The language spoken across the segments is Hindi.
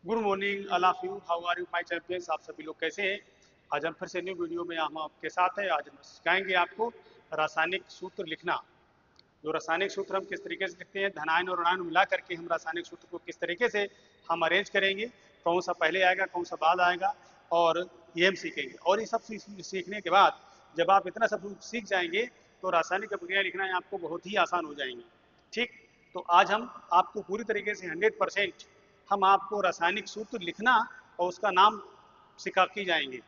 Good morning all of you, how are you my champions. आप सभी लोग कैसे हैं? आज हम फिर से न्यू वीडियो में हम आपके साथ हैं। आज हम सिखाएंगे आपको रासायनिक सूत्र लिखना। जो रासायनिक सूत्र हम किस तरीके से लिखते हैं, धनायन और ऋणायन मिला करके हम रासायनिक सूत्र को किस तरीके से हम अरेंज करेंगे, कौन सा पहले आएगा कौन सा बाद आएगा, और ये हम सीखेंगे। और ये सब सीखने के बाद जब आप इतना सब सीख जाएंगे तो रासायनिक अभिक्रिया लिखना आपको बहुत ही आसान हो जाएंगे। ठीक, तो आज हम आपको पूरी तरीके से 100% हम आपको रासायनिक सूत्र लिखना और उसका नाम सिखा के जाएंगे।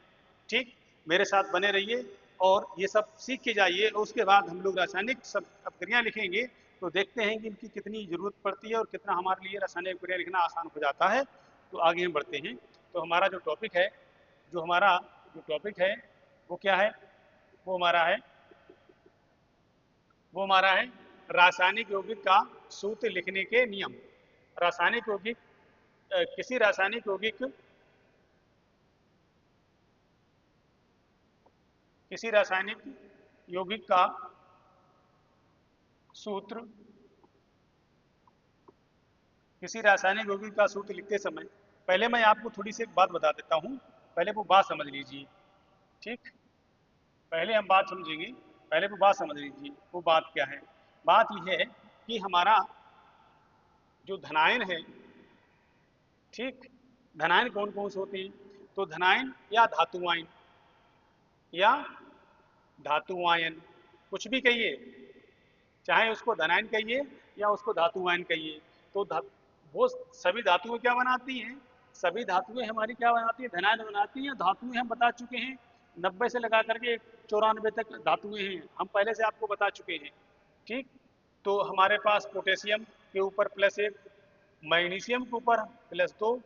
ठीक, मेरे साथ बने रहिए और ये सब सीख के जाइए। और उसके बाद हम लोग रासायनिक सब अभिक्रिया लिखेंगे तो देखते हैं कि इनकी कितनी जरूरत पड़ती है और कितना हमारे लिए रासायनिक अभिक्रिया लिखना आसान हो जाता है। तो आगे हम बढ़ते हैं। तो हमारा जो टॉपिक है जो हमारा जो टॉपिक है वो क्या है? वो हमारा है वो हमारा है रासायनिक यौगिक का सूत्र लिखने के नियम। रासायनिक यौगिक किसी रासायनिक यौगिक किसी रासायनिक यौगिक का सूत्र किसी रासायनिक यौगिक का सूत्र लिखते समय पहले मैं आपको थोड़ी सी एक बात बता देता हूं। पहले वो बात समझ लीजिए। ठीक, पहले हम बात समझेंगे। पहले वो बात समझ लीजिए। वो बात क्या है? बात यह है कि हमारा जो धनायन है, ठीक, धनायन कौन कौन से होते हैं? तो धनायन या धातु आयन या धातु आयन, कुछ भी कहिए, चाहे उसको धनायन कहिए या उसको धातु आयन कहिए। तो वो सभी धातुएं क्या बनाती हैं? सभी धातुएं हमारी क्या बनाती है? धनायन बनाती हैं। धातुएं हम बता चुके हैं 90 से लगा करके 94 तक धातुएं हैं, हम पहले से आपको बता चुके हैं। ठीक, तो हमारे पास पोटेशियम के ऊपर +1, मैग्नीशियम के ऊपर +2,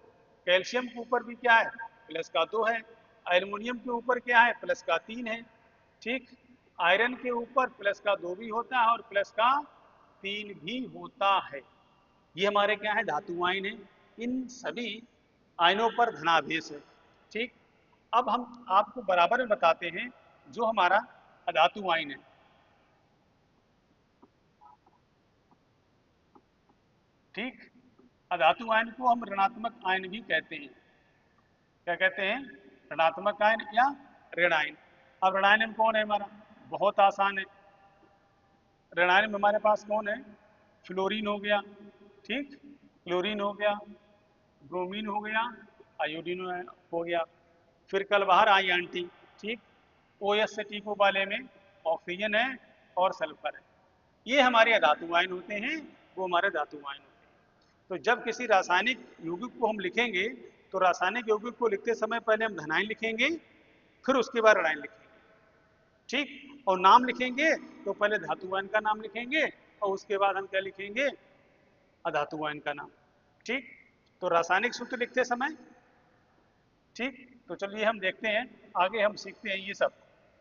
कैल्शियम के ऊपर भी क्या है? +2 है। एल्युमिनियम के ऊपर क्या है? +3 है। ठीक, आयरन के ऊपर +2 भी होता है और +3 भी होता है। ये हमारे क्या है? धातु आयन है। इन सभी आयनों पर धनावेश है। ठीक, अब हम आपको बराबर में बताते हैं जो हमारा अधातु आयन है। ठीक, अधातु आयन को हम ऋणात्मक आयन भी कहते हैं। क्या कहते हैं? ऋणात्मक आयन या ऋण आयन। अब ऋण आयन में कौन है हमारा? बहुत आसान है। ऋण आयन में हमारे पास कौन है? फ्लोरीन हो गया, ठीक, क्लोरीन हो गया, ब्रोमीन हो गया, आयोडीन हो गया। फिर कल बाहर आई एंटी, ठीक, ओ एस से टीको वाले में ऑक्सीजन है और सल्फर है। ये हमारे धातु आयन होते हैं, वो हमारे धातु आयन होते हैं। तो जब किसी रासायनिक यौगिक को हम लिखेंगे तो रासायनिक यौगिक को लिखते समय पहले हम धनायन लिखेंगे, फिर उसके बाद ऋणायन लिखेंगे। ठीक, और नाम लिखेंगे तो पहले धातु आयन का नाम लिखेंगे और उसके बाद हम क्या लिखेंगे? अधातु आयन का नाम। ठीक, तो रासायनिक सूत्र लिखते समय, ठीक, तो चलिए हम देखते हैं, आगे हम सीखते हैं ये सब।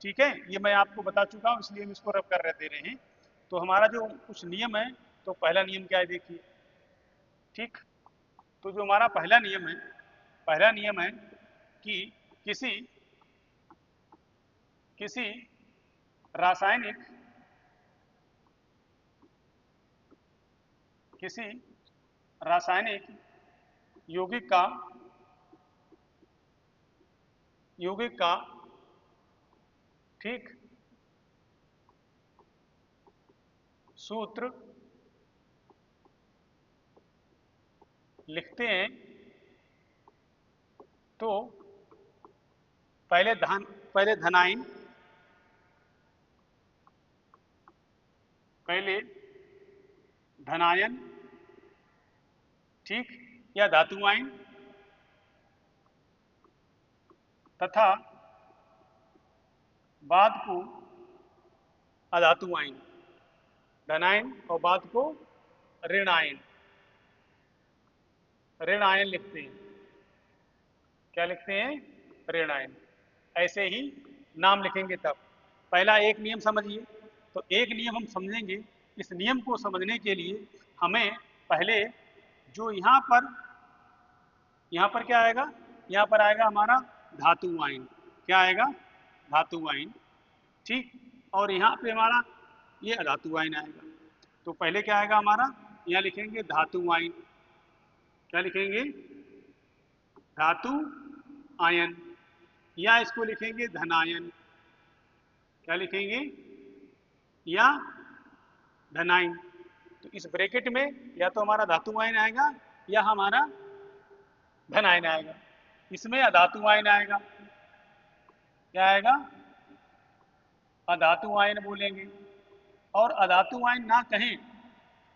ठीक है, ये मैं आपको बता चुका हूँ इसलिए हम इसको रब कर रहे दे रहे हैं। तो हमारा जो कुछ नियम है, तो पहला नियम क्या है देखिए। ठीक, तो जो हमारा पहला नियम है कि किसी किसी रासायनिक किसी रासायनिक यौगिक का यौगिक का ठीक, सूत्र लिखते हैं तो पहले धनायन पहले धनायन, ठीक, या धातु आयन तथा बाद को अधातु आयन। धनायन और बाद को ऋण आयन लिखते हैं। क्या लिखते हैं? ऋण आयन। ऐसे ही नाम लिखेंगे तब। पहला एक नियम समझिए। तो एक नियम हम समझेंगे। इस नियम को समझने के लिए हमें पहले जो यहाँ पर क्या आएगा? यहाँ पर आएगा हमारा धातु आयन। क्या आएगा? धातु आयन। ठीक, और यहाँ पे हमारा ये अधातु आयन आएगा। तो पहले क्या आएगा हमारा? यहाँ लिखेंगे धातु आयन। क्या लिखेंगे? धातु आयन, या इसको लिखेंगे धनायन। क्या लिखेंगे? या धनायन। तो इस ब्रैकेट में या तो हमारा धातु आयन आएगा या हमारा धन आयन आएगा। इसमें अधातु आयन आएगा। क्या आएगा? अधातु आयन बोलेंगे। और अधातु आयन ना कहें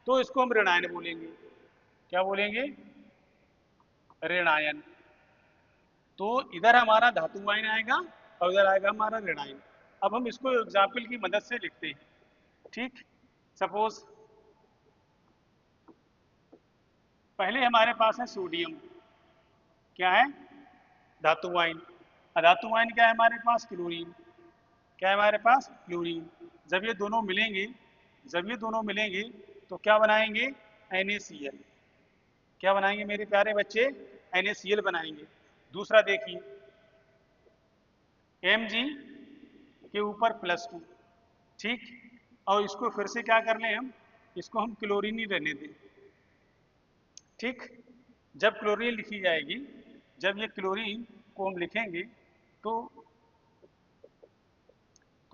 तो इसको हम ऋणायन बोलेंगे। क्या बोलेंगे? ऋणायन। तो इधर हमारा धातु आयन आएगा और इधर आएगा हमारा ऋणायन। अब हम इसको एग्जाम्पल की मदद से लिखते हैं। ठीक, सपोज पहले हमारे पास है सोडियम। क्या है? धातु आयन। अधातु आयन क्या है हमारे पास? क्लोरीन। क्या है हमारे पास? क्लोरीन। जब ये दोनों मिलेंगे, जब ये दोनों मिलेंगे तो क्या बनाएंगे? NaCl। क्या बनाएंगे मेरे प्यारे बच्चे? NaCl बनाएंगे। दूसरा देखिए, Mg के ऊपर +2। ठीक, और इसको फिर से क्या कर लें हम? इसको हम क्लोरीन ही रहने दें। ठीक, जब क्लोरीन लिखी जाएगी, जब ये क्लोरीन को हम लिखेंगे तो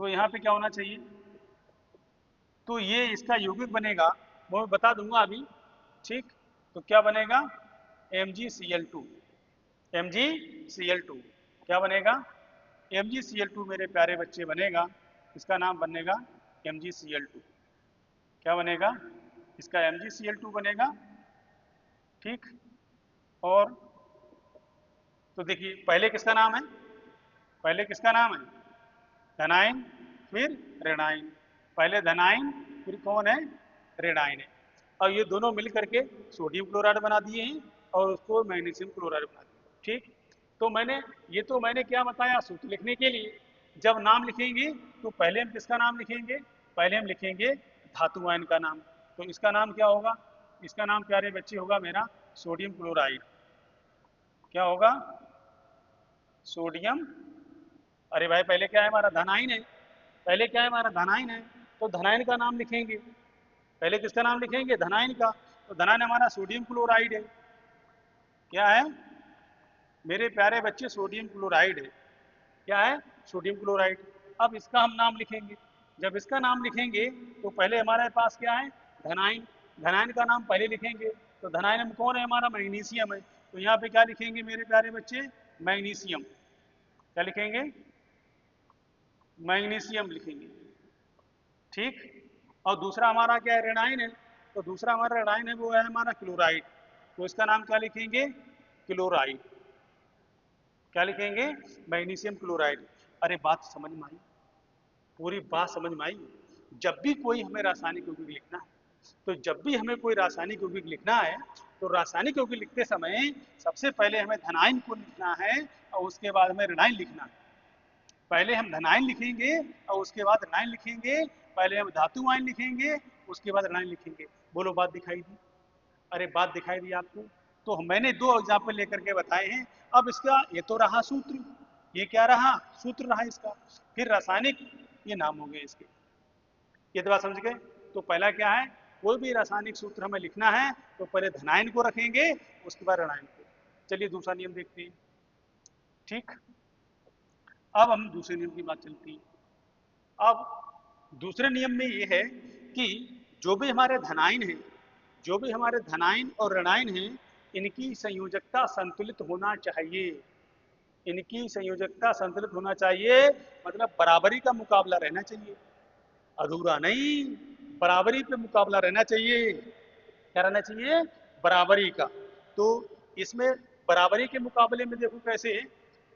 यहाँ पे क्या होना चाहिए? तो ये इसका यौगिक बनेगा, वो मैं बता दूंगा अभी। ठीक, तो क्या बनेगा? MgCl2। MgCl2 क्या बनेगा? MgCl2 मेरे प्यारे बच्चे बनेगा। इसका नाम बनेगा MgCl2। क्या बनेगा? इसका MgCl2 बनेगा। ठीक, और तो देखिए पहले किसका नाम है? पहले किसका नाम है? धनायन, फिर ऋणायन। पहले धनायन, फिर कौन है? ऋणायन है। और ये दोनों मिल करके सोडियम क्लोराइड बना दिए हैं और उसको मैग्नीशियम क्लोराइड बना दिया। ठीक, तो मैंने क्या बताया सूत्र लिखने के लिए? जब नाम लिखेंगे तो पहले हम किसका नाम लिखेंगे? पहले हम लिखेंगे धातु आयन का नाम। तो इसका नाम क्या होगा? इसका नाम प्यारे बच्चे होगा मेरा सोडियम क्लोराइड। क्या होगा? सोडियम। अरे भाई पहले क्या है हमारा? धनायन है। पहले क्या है हमारा? धनायन है। तो धनायन का नाम लिखेंगे। पहले किसका नाम लिखेंगे? धनायन का। तो धनायन हमारा सोडियम क्लोराइड है। क्या है मेरे प्यारे बच्चे? सोडियम क्लोराइड है। क्या है? Sodium chloride. अब इसका हम नाम लिखेंगे। जब इसका नाम लिखेंगे तो पहले हमारे पास क्या है? धनायन। धनायन का नाम पहले लिखेंगे। तो धनायन में कौन है हमारा? मैग्नीशियम है। तो यहाँ पे क्या लिखेंगे मेरे प्यारे बच्चे? मैग्नीशियम। क्या लिखेंगे? मैग्नीशियम लिखेंगे। ठीक, और दूसरा हमारा क्या है? ऋणायन है। तो दूसरा हमारा ऋणायन है, वो है हमारा क्लोराइड। तो इसका नाम क्या लिखेंगे? क्लोराइड। क्या लिखेंगे? Magnesium chloride. अरे बात समझ में आई? पूरी बात समझ में आई? जब भी कोई हमें रासायनिक यौगिक लिखना है, तो जब भी हमें कोई रासायनिक यौगिक लिखना है तो रासायनिक यौगिक लिखते समय सबसे पहले हमें धनायन को लिखना है और उसके बाद हमें ऋणायन लिखना है। पहले हम धनायन लिखेंगे और उसके बाद ऋणायन लिखेंगे। पहले हम धातु आयन लिखेंगे, उसके बाद ऋणायन लिखेंगे। बोलो बात दिखाई दी? अरे बात दिखाई दी आपको? तो मैंने दो एग्जाम्पल लेकर के बताए हैं। अब इसका ये तो रहा सूत्र, ये क्या रहा? सूत्र रहा इसका। फिर रासायनिक, ये नाम हो गए इसके। ये तो बात समझ गए? तो पहला क्या है? कोई भी रासायनिक सूत्र हमें लिखना है तो पहले धनायन को रखेंगे, उसके बाद ऋणायन को। चलिए दूसरा नियम देखते हैं। ठीक, अब हम दूसरे नियम की बात चलती है। अब दूसरे नियम में ये है कि जो भी हमारे धनायन है, जो भी हमारे धनायन और ऋणायन हैं, इनकी संयोजकता संतुलित होना चाहिए। इनकी संयोजकता संतुलित होना चाहिए, मतलब बराबरी का मुकाबला रहना चाहिए। अधूरा नहीं, बराबरी पे मुकाबला रहना चाहिए। क्या रहना चाहिए? बराबरी का। तो इसमें बराबरी के मुकाबले में देखो कैसे,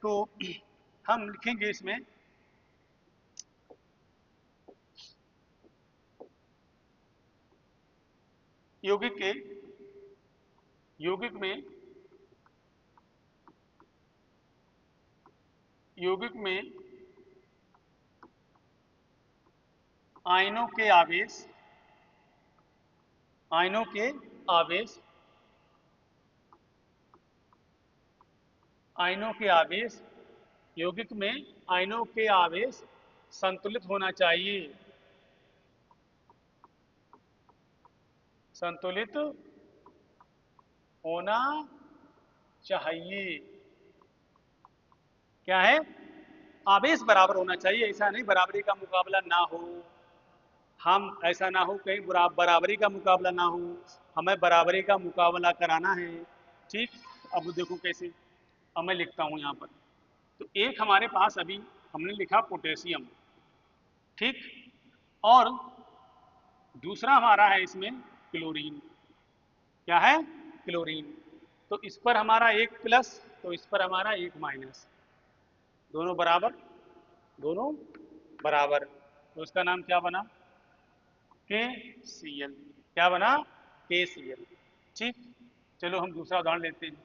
तो हम लिखेंगे इसमें यौगिक के यौगिक में यौगिक में आयनों के आवेश, आयनों के आवेश, आयनों के आवेश, यौगिक में आयनों के आवेश संतुलित होना चाहिए। संतुलित होना चाहिए। क्या है, आवेश बराबर होना चाहिए, ऐसा नहीं बराबरी का मुकाबला ना हो। हम ऐसा ना हो कहीं बराबरी का मुकाबला ना हो, हमें बराबरी का मुकाबला कराना है। ठीक, अब देखो कैसे, अब मैं लिखता हूं यहां पर। तो एक हमारे पास अभी हमने लिखा पोटेशियम, ठीक, और दूसरा हमारा है इसमें क्लोरीन। क्या है, क्लोरीन। तो इस पर हमारा एक प्लस, तो इस पर हमारा एक माइनस, दोनों बराबर, दोनों बराबर। तो इसका नाम क्या बना, के सी एल। क्या बना, के सी एल। ठीक, चलो हम दूसरा उदाहरण लेते हैं।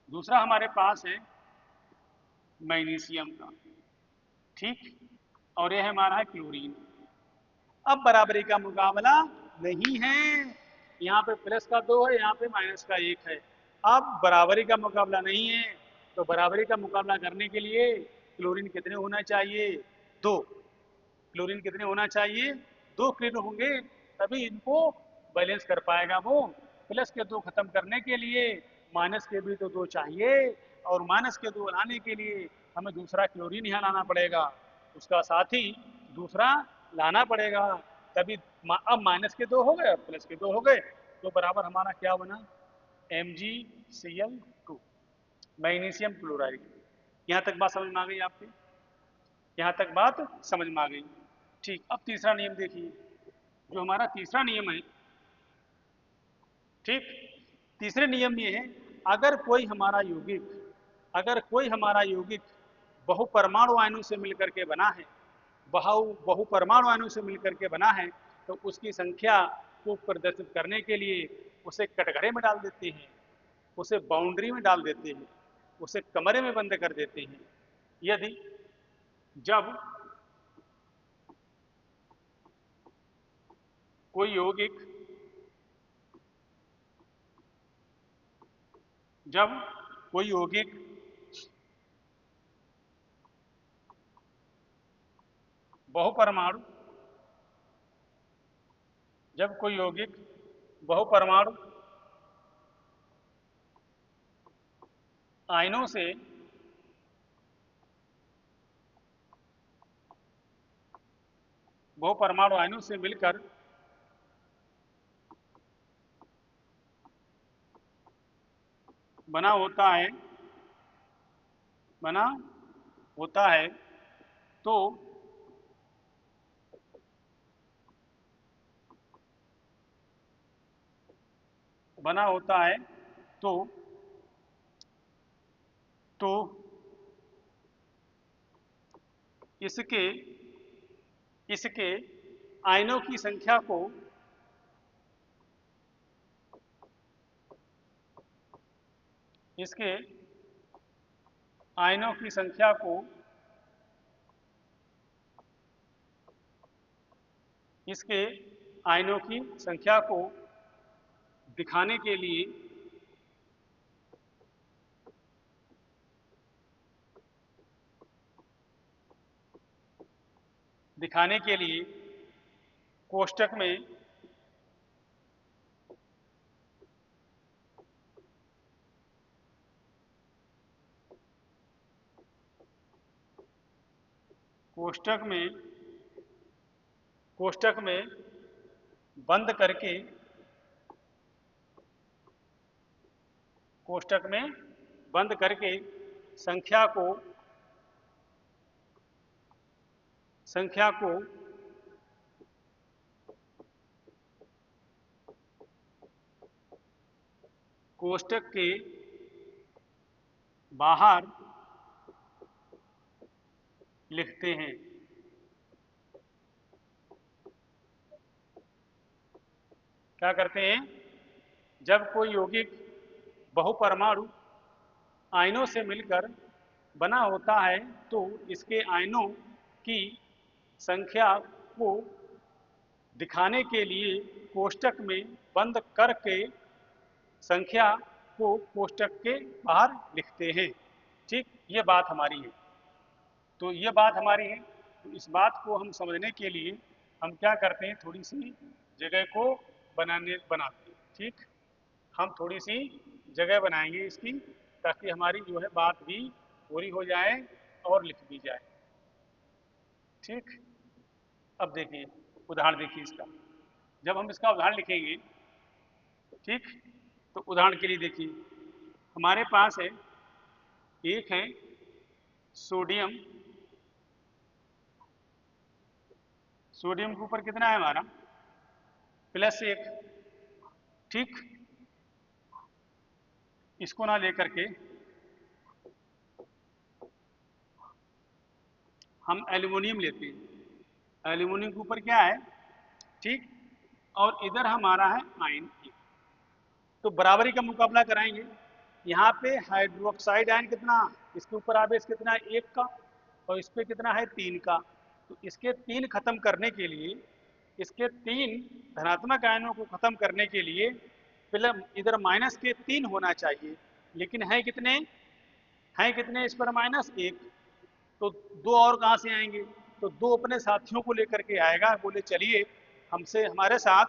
दूसरा हमारे पास है मैग्नीशियम का, ठीक, और यह हमारा है क्लोरीन। अब बराबरी का मुकाबला नहीं है, यहाँ पे प्लस का 2 है, यहाँ पे माइनस का 1 है। अब बराबरी का मुकाबला नहीं है, तो बराबरी का मुकाबला करने के लिए क्लोरीन कितने होना चाहिए, 2। क्लोरीन कितने होना चाहिए, 2 क्लोरीन होंगे, तभी इनको बैलेंस कर पाएगा वो। प्लस के 2 खत्म करने के लिए माइनस के भी तो 2 चाहिए, और माइनस के 2 लाने के लिए हमें दूसरा क्लोरीन यहाँ लाना पड़ेगा, उसका साथी दूसरा लाना पड़ेगा, तभी अब माइनस के 2 हो गए और प्लस के 2 हो गए, तो बराबर हमारा क्या बना, MgCl2, मैग्नीशियम क्लोराइड। यहाँ तक बात समझ में आ गई आपके, यहाँ तक बात समझ में आ गई। ठीक, अब तीसरा नियम देखिए, जो हमारा तीसरा नियम है, ठीक, तीसरे नियम में है, अगर कोई हमारा यौगिक, अगर कोई हमारा यौगिक बहुपरमाणु अणु से मिलकर के बना है, बहुपरमाणु अणु से मिलकर के बना है, तो उसकी संख्या को प्रदर्शित करने के लिए उसे कटघरे में डाल देते हैं, उसे बाउंड्री में डाल देते हैं, उसे कमरे में बंद कर देते हैं। यदि जब कोई यौगिक, जब कोई यौगिक बहुपरमाणु, जब कोई यौगिक बहुपरमाणु आयनों से बहुपरमाणु आयनों से मिलकर बना होता है, बना होता है, तो बना होता है तो तो इसके इसके आयनों की संख्या को, इसके आयनों की संख्या को, इसके आयनों की संख्या को दिखाने के लिए, दिखाने के लिए कोष्टक में, कोष्टक में, कोष्टक में बंद करके, कोष्टक में बंद करके संख्या को, संख्या को कोष्टक के बाहर लिखते हैं। क्या करते हैं, जब कोई यौगिक बहुपरमाणु आयनों से मिलकर बना होता है, तो इसके आयनों की संख्या को दिखाने के लिए कोष्टक में बंद करके संख्या को कोष्टक के बाहर लिखते हैं। ठीक, ये बात हमारी है। तो ये बात हमारी है, तो इस बात को हम समझने के लिए हम क्या करते हैं, थोड़ी सी जगह को बनाते हैं। ठीक, हम थोड़ी सी जगह बनाएंगे इसकी, ताकि हमारी जो है बात भी पूरी हो जाए और लिख दी जाए। ठीक, अब देखिए उदाहरण देखिए इसका। जब हम इसका उदाहरण लिखेंगे, ठीक, तो उदाहरण के लिए देखिए हमारे पास है, एक है सोडियम, सोडियम के ऊपर कितना है हमारा +1। ठीक, इसको ना लेकर के हम एल्युमिनियम लेते हैं, एल्युमिनियम के ऊपर क्या है, ठीक, और इधर हमारा है आयन। तो बराबरी का मुकाबला कराएंगे। यहाँ पे हाइड्रोक्साइड आयन कितना, इसके ऊपर आवेश कितना है 1 का, और इस पे कितना है 3 का। तो इसके 3 खत्म करने के लिए, इसके 3 धनात्मक आयनों को खत्म करने के लिए फिलम इधर माइनस के 3 होना चाहिए, लेकिन है कितने, हैं कितने इस पर -1। तो 2 और कहाँ से आएंगे, तो 2 अपने साथियों को लेकर के आएगा, बोले चलिए हमसे हमारे साथ,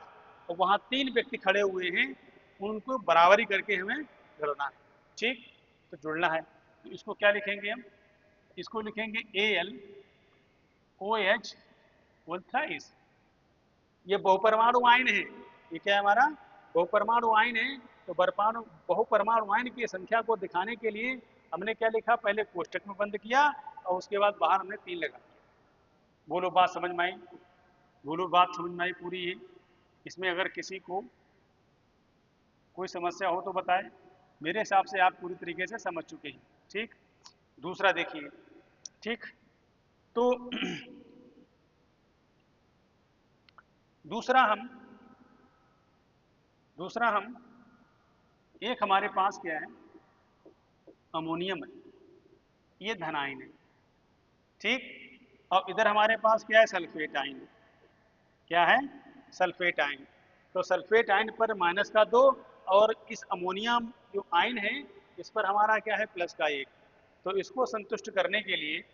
और वहाँ 3 व्यक्ति खड़े हुए हैं, उनको बराबरी करके हमें जुड़ना है। ठीक, तो जुड़ना है, तो इसको क्या लिखेंगे हम, इसको लिखेंगे AlOH ₃। ये बहुपरमाणु आयन है, ये क्या है हमारा बहुपरमाणु आयन है। तो बहुपरमाणु आयन की संख्या को दिखाने के लिए हमने क्या लिखा, पहले कोष्टक में बंद किया और उसके बाद बाहर हमने 3 लगा दिया। बोलो बात समझ में आई, बोलो बात समझ में आई पूरी है। इसमें अगर किसी को कोई समस्या हो तो बताएं, मेरे हिसाब से आप पूरी तरीके से समझ चुके हैं। ठीक, दूसरा देखिए, ठीक, तो दूसरा हम एक हमारे पास क्या है, अमोनियम है, ये धन आयन है। ठीक, और इधर हमारे पास क्या है, सल्फेट आयन। क्या है, सल्फेट आयन। तो सल्फेट आयन पर -2, और इस अमोनियम जो आयन है इस पर हमारा क्या है +1। तो इसको संतुष्ट करने के लिए,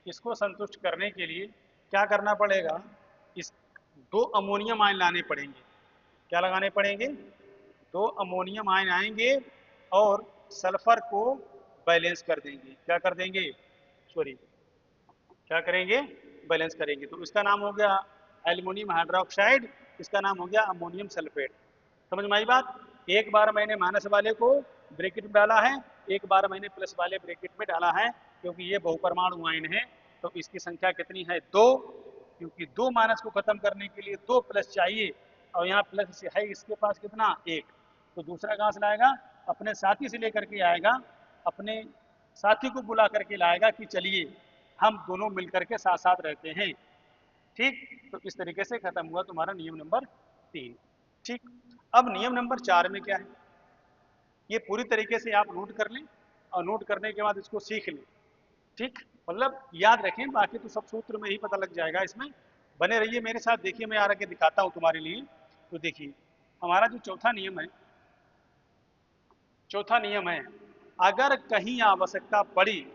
इसको संतुष्ट करने के लिए क्या करना पड़ेगा, इस 2 अमोनियम आयन लाने पड़ेंगे। क्या लगाने पड़ेंगे, 2 अमोनियम आयन आएंगे और सल्फर को बैलेंस कर देंगे। क्या कर देंगे, सॉरी, क्या करेंगे, बैलेंस करेंगे। तो इसका नाम हो गया एल्युमिनियम हाइड्रोक्साइड, इसका नाम हो गया अमोनियम सल्फेट। समझ में आई बात। एक बार मैंने माइनस वाले को ब्रैकेट में डाला है, एक बार मैंने प्लस वाले ब्रैकेट में डाला है, क्योंकि ये बहुपरमाणु आयन है। तो इसकी संख्या कितनी है, 2, क्योंकि 2 माइनस को खत्म करने के लिए 2 प्लस चाहिए, और यहाँ प्लस है इसके पास कितना 1। तो दूसरा कहाँ से लाएगा, अपने साथी से लेकर के आएगा, अपने साथी को बुला करके लाएगा कि चलिए हम दोनों मिलकर के साथ साथ रहते हैं। ठीक, तो इस तरीके से खत्म हुआ तुम्हारा नियम नंबर 3। ठीक, अब नियम नंबर 4 में क्या है, ये पूरी तरीके से आप नोट कर लें, और नोट करने के बाद इसको सीख लें। ठीक, मतलब याद रखें, बाकी तो सब सूत्र में ही पता लग जाएगा। इसमें बने रहिए मेरे साथ, देखिए मैं आगे दिखाता हूं तुम्हारे लिए। तो देखिए हमारा जो चौथा नियम है, चौथा नियम है, अगर कहीं आवश्यकता पड़ी,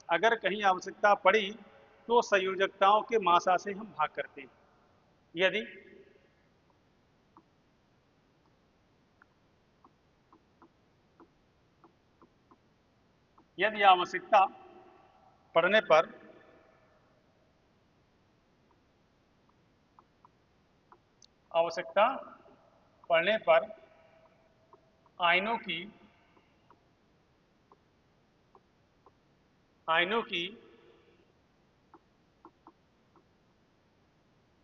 अगर कहीं आवश्यकता पड़ी तो संयोजकताओं के मासा से हम भाग करते हैं। यदि यदि आवश्यकता पड़ने पर, आवश्यकता पड़ने पर आयनों की, आयनों की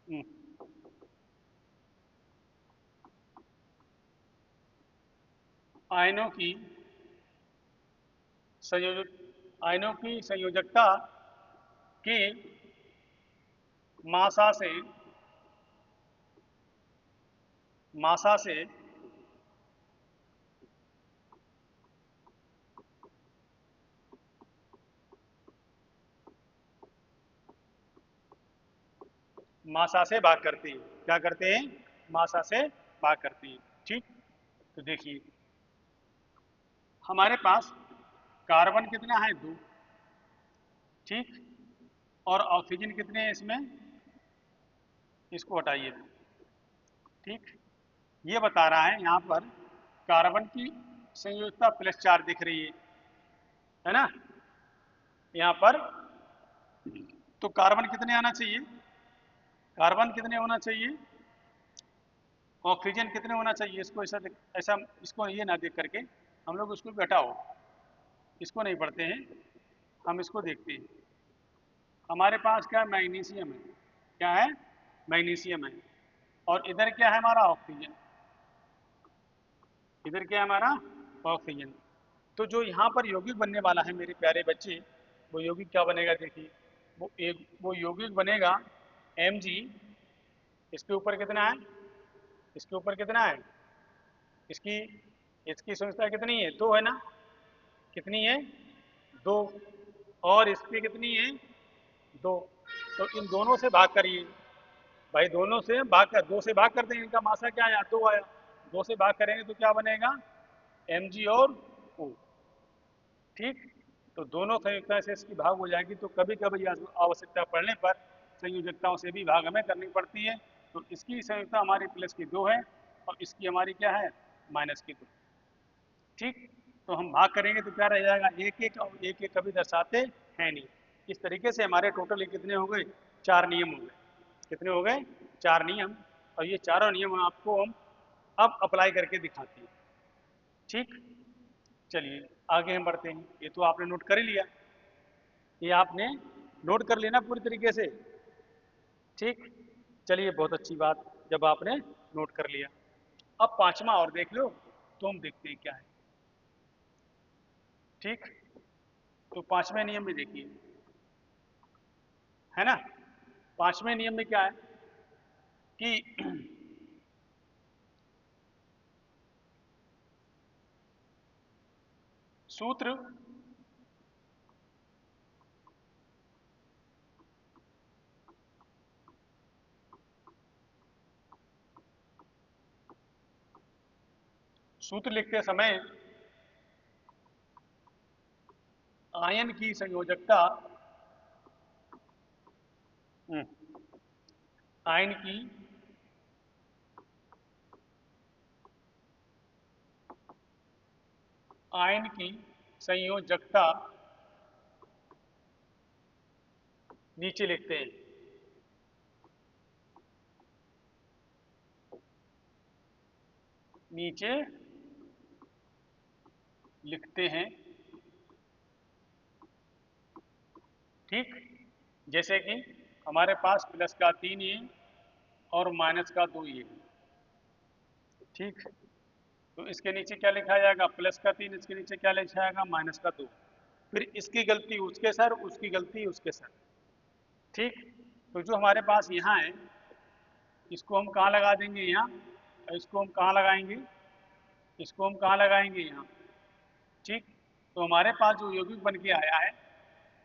हम्म, आयनों की संयोजक, आयनों की संयोजकता के मासा से, मासा से मासा से भाग करते हैं। क्या करते हैं, मासा से भाग करते हैं। ठीक, तो देखिए हमारे पास कार्बन कितना है 2, ठीक, और ऑक्सीजन कितने हैं इसमें, इसको हटाइए। ठीक, ये बता रहा है यहाँ पर कार्बन की संयोजकता +4 दिख रही है ना, यहाँ पर तो कार्बन कितने आना चाहिए, कार्बन कितने होना चाहिए, ऑक्सीजन कितने होना चाहिए, इसको ऐसा ऐसा इसको ये ना देख करके हम लोग उसको भी हटाओ, इसको नहीं पढ़ते हैं, हम इसको देखते हैं। हमारे पास क्या है, मैग्नीशियम है, क्या है, मैग्नीशियम है, और इधर क्या है हमारा ऑक्सीजन, इधर क्या है हमारा ऑक्सीजन। तो जो यहाँ पर यौगिक बनने वाला है मेरे प्यारे बच्चे, वो यौगिक क्या बनेगा देखिए, वो यौगिक बनेगा Mg, इसके ऊपर कितना है, इसके ऊपर कितना है, इसकी इसकी संख्या कितनी है, दो है ना, कितनी है, दो, और इसकी कितनी है, दो। तो इन दोनों से भाग करिए भाई, दोनों से भाग कर, दो से भाग करते हैं, इनका मासा क्या आया, दो आया, दो से भाग करेंगे तो क्या बनेगा, Mg और O, ठीक। तो दोनों संयुक्ताएं से इसकी भाग हो जाएगी, तो कभी कभी आवश्यकता पड़ने पर संयोजकताओं से भी भाग हमें करनी पड़ती है। तो इसकी संयुक्ता हमारी प्लस की दो है, और इसकी हमारी क्या है, माइनस की दो, ठीक। तो हम भाग करेंगे तो क्या रह जाएगा, एक एक, और एक एक कभी दर्शाते हैं नहीं। इस तरीके से हमारे टोटल कितने हो गए, चार नियम हो गए, कितने हो गए, चार नियम। और ये चारों नियम आपको हम अब अप्लाई करके दिखाते हैं, ठीक। चलिए आगे हम बढ़ते हैं, ये तो आपने नोट कर ही लिया, ये आपने नोट कर लेना पूरी तरीके से, ठीक। चलिए बहुत अच्छी बात, जब आपने नोट कर लिया, अब पांचवा और देख लो, तो हम देखते हैं क्या है, ठीक। तो पांचवें नियम में देखिए, है ना, पांचवें नियम में क्या है कि सूत्र सूत्र लिखते समय आयन की संयोजकता, हम्म, आयन की आयन की संयोजकता नीचे लिखते हैं, नीचे लिखते हैं, ठीक। जैसे कि हमारे पास प्लस का 3 ये और माइनस का 2 ये, ठीक। तो इसके नीचे क्या लिखा जाएगा, प्लस का 3, इसके नीचे क्या लिखा जाएगा, माइनस का 2। फिर इसकी गलती उसके सर, उसकी गलती उसके सर, ठीक। तो जो हमारे पास यहाँ है, इसको हम कहाँ लगा देंगे, यहाँ, और इसको हम कहाँ लगाएंगे, इसको हम कहाँ लगाएंगे, यहाँ, ठीक। तो हमारे पास जो यौगिक बन के आया है,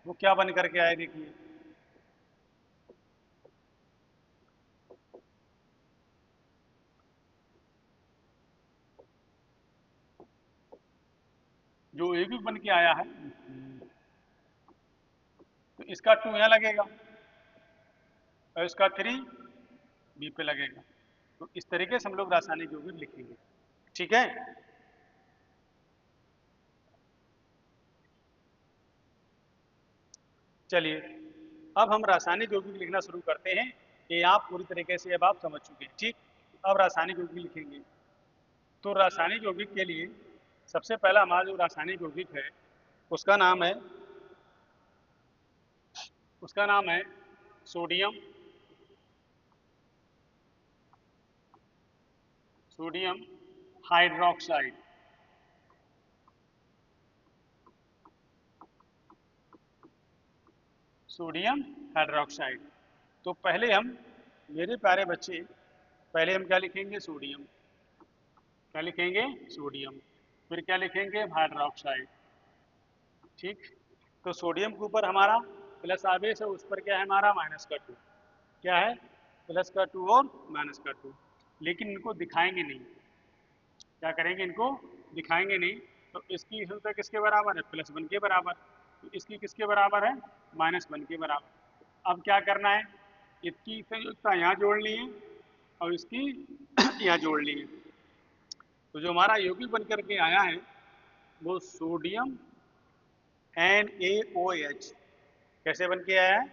वो क्या बन करके आया देखिए, जो यौगिक बन के आया है, तो इसका 2 यहाँ लगेगा, और इसका 3 बी पे लगेगा। तो इस तरीके से हम लोग रासायनिक यौगिक लिखेंगे, ठीक है। चलिए अब हम रासायनिक यौगिक लिखना शुरू करते हैं, ये आप पूरी तरीके से अब आप समझ चुके हैं, ठीक। अब रासायनिक यौगिक लिखेंगे, तो रासायनिक यौगिक के लिए सबसे पहला हमारा जो रासायनिक यौगिक है, उसका नाम है, उसका नाम है sodium, sodium hydroxide, sodium hydroxide. तो पहले हम, मेरे प्यारे बच्चे, पहले हम क्या लिखेंगे, सोडियम, क्या लिखेंगे, सोडियम, फिर क्या लिखेंगे, हाइड्रोक्साइड, ठीक। तो सोडियम के ऊपर हमारा प्लस आवेश है, उस पर क्या है हमारा, माइनस का 2, क्या है, प्लस का 2 और माइनस का 2। लेकिन इनको दिखाएंगे नहीं, क्या करेंगे, इनको दिखाएंगे नहीं। तो इसकी संख्या किसके बराबर है, प्लस 1 के बराबर, तो इसकी किसके बराबर है, माइनस 1 के बराबर। अब क्या करना है, इसकी संयुक्ता यहाँ जोड़नी है, और इसकी यहाँ जोड़नी है। तो जो हमारा यौगिक बन करके आया है, वो सोडियम NaOH, कैसे बन के आया है,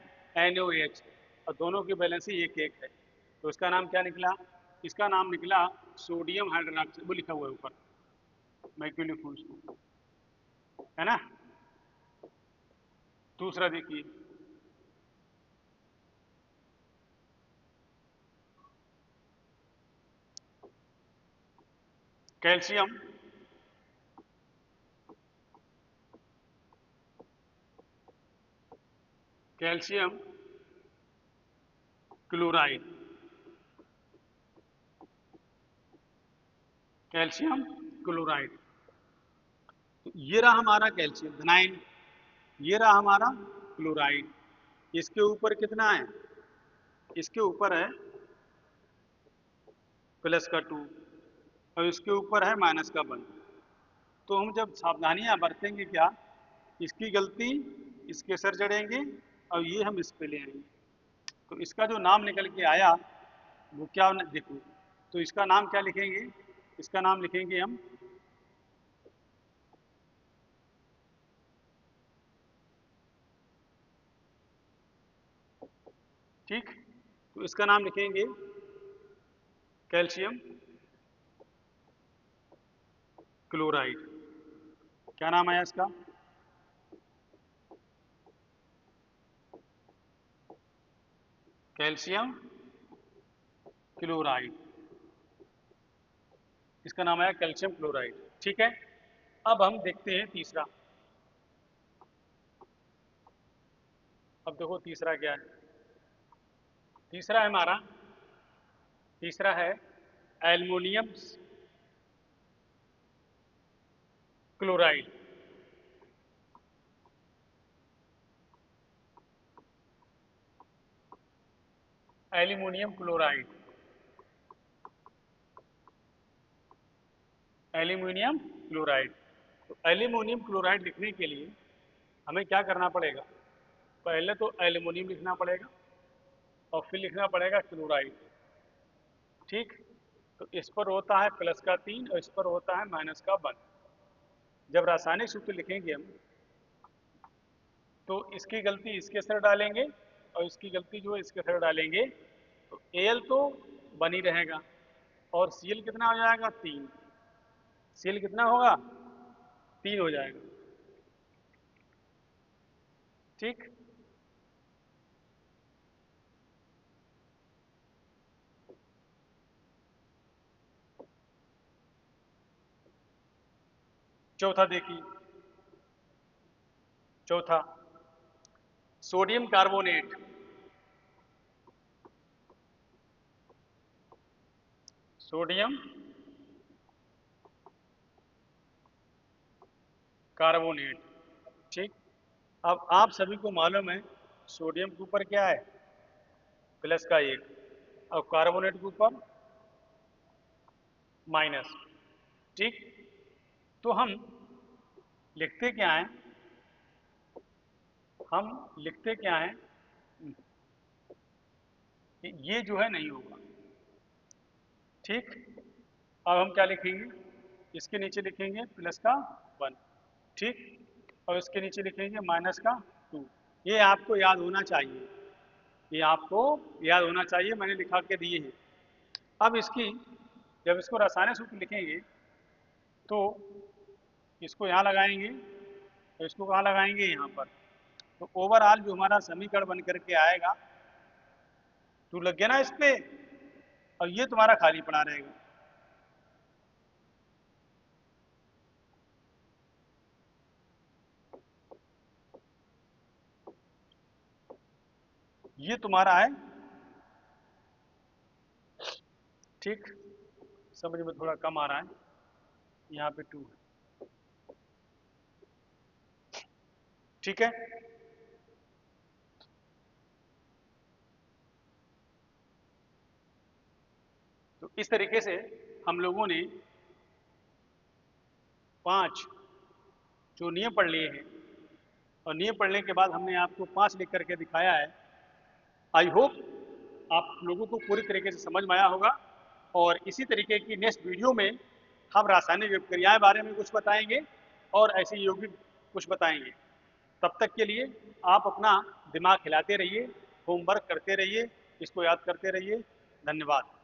NaOH, और दोनों की वैलेंसी 1-1 है। तो इसका नाम क्या निकला, इसका नाम निकला सोडियम हाइड्रोक्साइड, वो लिखा हुआ है ऊपर, मैं क्यों लिखूँ इसको, है ना। दूसरा देखिए, calcium calcium chloride, calcium chloride. तो ये रहा हमारा कैल्शियम धनाइन, ये रहा हमारा क्लोराइड। इसके ऊपर कितना है, इसके ऊपर है प्लस का 2, और इसके ऊपर है माइनस का 1। तो हम जब सावधानियां बरतेंगे क्या, इसकी गलती इसके सर जड़ेंगे और ये हम इस पे ले आएंगे। तो इसका जो नाम निकल के आया वो क्या देखो, तो इसका नाम क्या लिखेंगे, इसका नाम लिखेंगे हम ठीक, तो इसका नाम लिखेंगे कैल्शियम क्लोराइड। क्या नाम आया इसका, कैल्शियम क्लोराइड, इसका नाम आया कैल्शियम क्लोराइड। ठीक है, अब हम देखते हैं तीसरा। अब देखो तीसरा क्या है, तीसरा है हमारा, तीसरा है aluminium chloride. Aluminium chloride, aluminium chloride. तो एल्युमिनियम क्लोराइड लिखने के लिए हमें क्या करना पड़ेगा, पहले तो एल्युमिनियम लिखना पड़ेगा और फिर लिखना पड़ेगा क्लोराइड। ठीक, तो इस पर होता है प्लस का 3 और इस पर होता है माइनस का 1। जब रासायनिक सूत्र लिखेंगे हम तो इसकी गलती इसके सर डालेंगे और इसकी गलती जो है इसके सर डालेंगे, तो Al तो बनी रहेगा और Cl कितना हो जाएगा 3, Cl कितना होगा 3 हो जाएगा। ठीक, चौथा देखिए, चौथा सोडियम कार्बोनेट, सोडियम कार्बोनेट। ठीक, अब आप सभी को मालूम है सोडियम के ऊपर क्या है प्लस का 1 और कार्बोनेट के ऊपर माइनस। ठीक, तो हम लिखते क्या हैं, हम लिखते क्या हैं कि ये जो है नहीं होगा। ठीक, अब हम क्या लिखेंगे, इसके नीचे लिखेंगे प्लस का 1। ठीक, और इसके नीचे लिखेंगे माइनस का 2। ये आपको याद होना चाहिए, ये आपको याद होना चाहिए, मैंने लिखा के दिए हैं। अब इसकी जब इसको रासायनिक सूत्र लिखेंगे तो इसको यहाँ लगाएंगे तो इसको कहाँ लगाएंगे, यहाँ पर। तो ओवरऑल जो हमारा समीकरण बन करके आएगा, टू लग गया ना इस पे, और ये तुम्हारा खाली पड़ा रहेगा। ये तुम्हारा है। ठीक, समझ में थोड़ा कम आ रहा है, यहाँ पे 2 है। ठीक है, तो इस तरीके से हम लोगों ने 5 जो नियम पढ़ लिए हैं, और नियम पढ़ने के बाद हमने आपको 5 लिख करके दिखाया है। आई होप आप लोगों को पूरी तरीके से समझ में आया होगा, और इसी तरीके की नेक्स्ट वीडियो में हम रासायनिक विक्रियाएं बारे में कुछ बताएंगे और ऐसे यौगिक कुछ बताएंगे। तब तक के लिए आप अपना दिमाग हिलाते रहिए, होमवर्क करते रहिए, इसको याद करते रहिए। धन्यवाद।